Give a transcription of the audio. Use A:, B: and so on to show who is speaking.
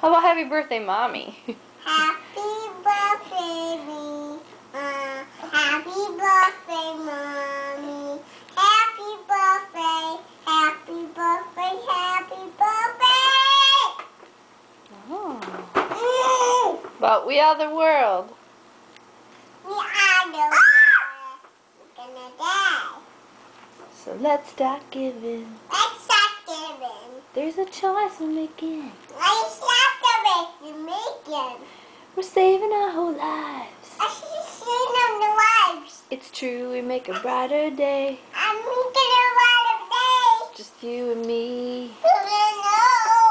A: How about happy birthday, Mommy?
B: Happy birthday, me. Happy birthday, Mommy. Happy birthday, happy birthday, happy birthday.
A: Oh. But we are the world.
B: We are the world. We're gonna die.
A: So let's start giving.
B: Let's start giving.
A: There's a choice we're making.
B: Let's start making.
A: We're saving our whole lives.
B: I see the lives.
A: It's true, we make a brighter day.
B: I'm making a lot of days.
A: Just you and me.
B: You and me.